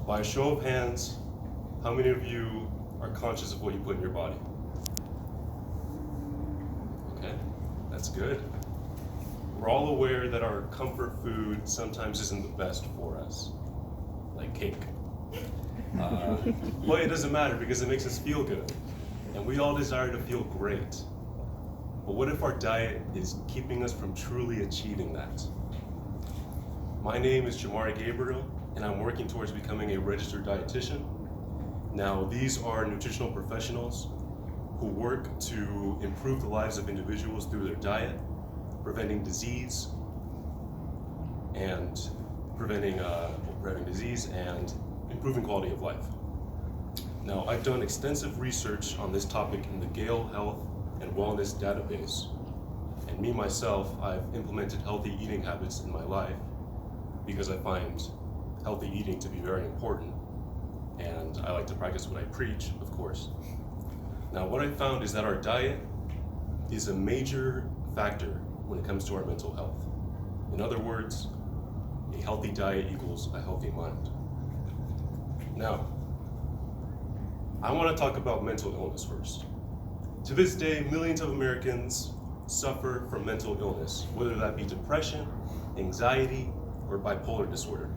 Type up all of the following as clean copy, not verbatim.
By a show of hands, how many of you are conscious of what you put in your body? Okay, that's good. We're all aware that our comfort food sometimes isn't the best for us, like cake. But it doesn't matter because it makes us feel good. And we all desire to feel great. But what if our diet is keeping us from truly achieving that? My name is Jamari Gabriel, and I'm working towards becoming a registered dietitian. Now, these are nutritional professionals who work to improve the lives of individuals through their diet, preventing disease and preventing disease and improving quality of life. Now, I've done extensive research on this topic in the Gale Health and Wellness database, and me myself, I've implemented healthy eating habits in my life because I find healthy eating to be very important, and I like to practice what I preach, of course. Now, what I found is that our diet is a major factor when it comes to our mental health. In other words, a healthy diet equals a healthy mind. Now, I want to talk about mental illness first. To this day, millions of Americans suffer from mental illness, whether that be depression, anxiety, or bipolar disorder.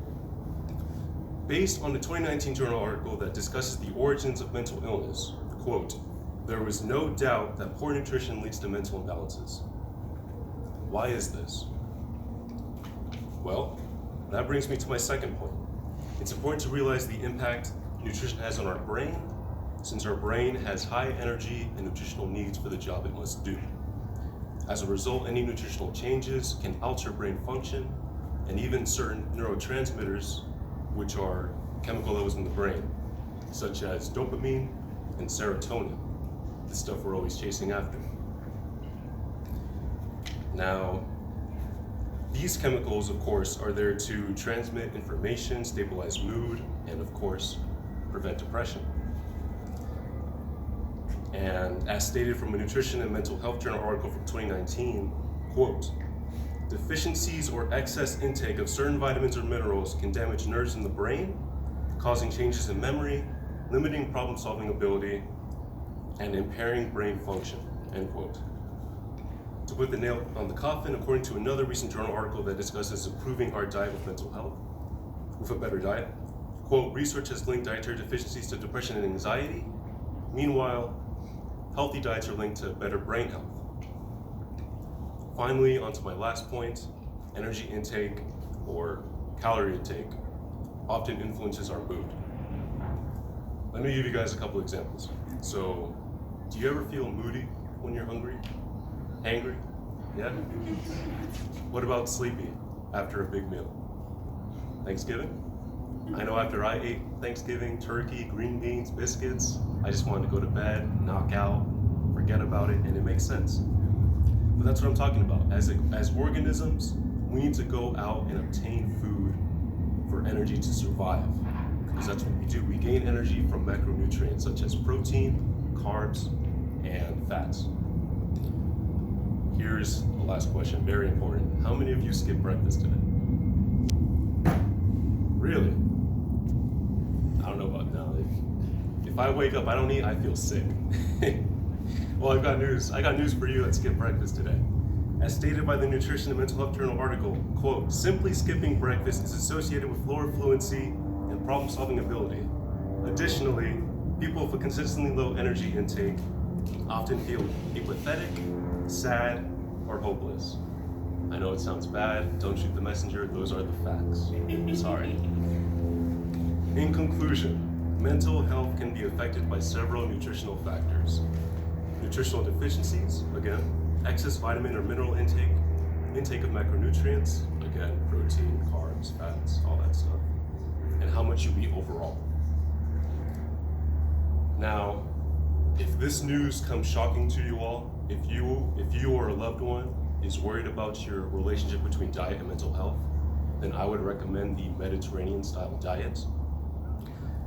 Based on the 2019 journal article that discusses the origins of mental illness, quote, "There was no doubt that poor nutrition leads to mental imbalances." Why is this? Well, that brings me to my second point. It's important to realize the impact nutrition has on our brain, since our brain has high energy and nutritional needs for the job it must do. As a result, any nutritional changes can alter brain function and even certain neurotransmitters, which are chemical levels in the brain, such as dopamine and serotonin, the stuff we're always chasing after. Now, these chemicals, of course, are there to transmit information, stabilize mood, and of course, prevent depression. And as stated from a Nutrition and Mental Health Journal article from 2019, quote, "Deficiencies or excess intake of certain vitamins or minerals can damage nerves in the brain, causing changes in memory, limiting problem-solving ability, and impairing brain function," end quote. To put the nail on the coffin, according to another recent journal article that discusses improving our diet with mental health, with a better diet, quote, "Research has linked dietary deficiencies to depression and anxiety. Meanwhile, healthy diets are linked to better brain health." Finally, onto my last point, energy intake or calorie intake often influences our mood. Let me give you guys a couple examples. So, do you ever feel moody when you're hungry? Angry? Yeah? What about sleepy after a big meal? Thanksgiving? I know after I ate Thanksgiving, turkey, green beans, biscuits, I just wanted to go to bed, knock out, forget about it, and it makes sense. But that's what I'm talking about. As organisms, we need to go out and obtain food for energy to survive, because that's what we do. We gain energy from macronutrients such as protein, carbs, and fats. Here's the last question, very important. How many of you skipped breakfast today? Really? I don't know about now. If I wake up, I don't eat, I feel sick. Well, I got news for you that skipped breakfast today. As stated by the Nutrition and Mental Health Journal article, quote, "Simply skipping breakfast is associated with lower fluency and problem-solving ability. Additionally, people with a consistently low energy intake often feel apathetic, sad, or hopeless." I know it sounds bad, don't shoot the messenger, those are the facts. Sorry. In conclusion, mental health can be affected by several nutritional factors. Nutritional deficiencies, again, excess vitamin or mineral intake of macronutrients, again, protein, carbs, fats, all that stuff, and how much you eat overall. Now, if this news comes shocking to you all, if you or a loved one is worried about your relationship between diet and mental health, then I would recommend the Mediterranean style diet.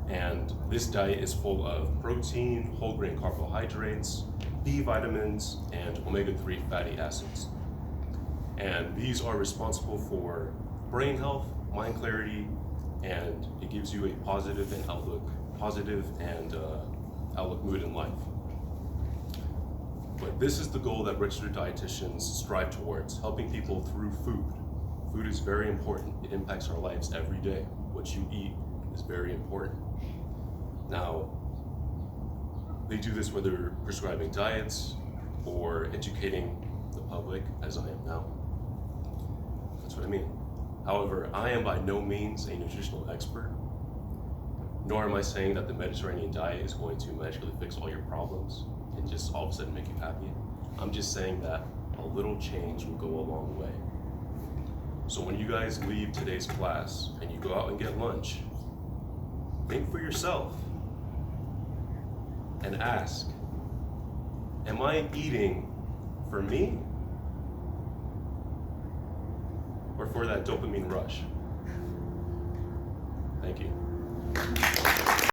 And this diet is full of protein, whole grain carbohydrates, B vitamins, and omega-3 fatty acids. And these are responsible for brain health, mind clarity, and it gives you a positive outlook mood in life. But this is the goal that registered dietitians strive towards, helping people through food. Food is very important. It impacts our lives every day. What you eat is very important. Now, they do this whether prescribing diets or educating the public, as I am now. That's what I mean. However, I am by no means a nutritional expert, nor am I saying that the Mediterranean diet is going to magically fix all your problems and just all of a sudden make you happy. I'm just saying that a little change will go a long way. So when you guys leave today's class and you go out and get lunch, think for yourself and ask, am I eating for me or for that dopamine rush? Thank you.